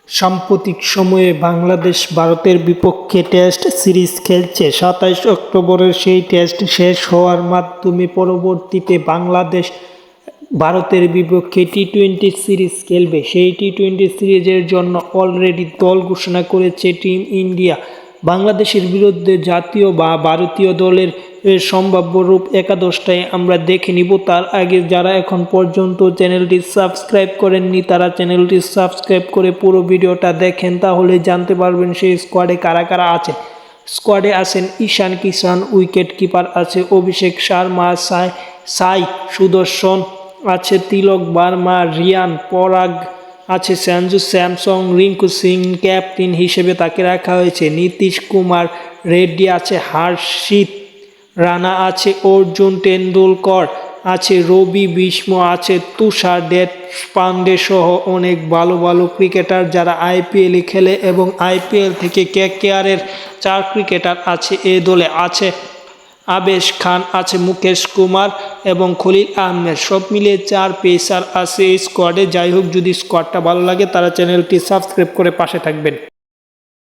সাম্প্রতিক সময়ে বাংলাদেশ ভারতের বিপক্ষে টেস্ট সিরিজ খেলছে। ২৭ অক্টোবরের সেই টেস্ট শেষ হওয়ার মাধ্যমে পরবর্তীতে বাংলাদেশ ভারতের বিপক্ষে টি-20 সিরিজ খেলবে। সেই টি-20 সিরিজের জন্য অলরেডি দল ঘোষণা করেছে টিম ইন্ডিয়া। বাংলাদেশের বিরুদ্ধে জাতীয় বা ভারতীয় দলের সম্ভাব্য রূপ একাদশটায় আমরা দেখে নিব। তার আগে যারা এখন পর্যন্ত চ্যানেলটি সাবস্ক্রাইব করেননি তারা চ্যানেলটি সাবস্ক্রাইব করে পুরো ভিডিওটা দেখেন, তাহলে জানতে পারবেন সেই স্কোয়াডে কারা কারা আছে। স্কোয়াডে আছেন ঈশান কিষান, উইকেট কিপার আছে অভিষেক শর্মা, সাই সুদর্শন আছে, তিলক ভার্মা, রিয়ান পরাগ আছে, সঞ্জু স্যামসং, রিঙ্কু সিং ক্যাপ্টেন হিসেবে তাকে রাখা হয়েছে, নীতিশ কুমার রেড্ডি আছে, হর্ষিত রানা আছে, অর্জুন তেন্ডুলকর আছে, রবি বিষ্ম আছে, তুষার দেশপান্ডে সহ অনেক ভালো ভালো ক্রিকেটার যারা আইপিএলে খেলে এবং আইপিএল থেকে কেকেআরের 4 ক্রিকেটার আছে। এ দলে আছে আবেশ খান আছে, মুকেশ কুমার এবং খলিল আহমেদ, সব মিলিয়ে 4 পেসার আছে এই স্কোয়াডে। যাই হোক, যদি স্কোয়াডটা ভালো লাগে তারা চ্যানেলটি সাবস্ক্রাইব করে পাশে থাকবেন।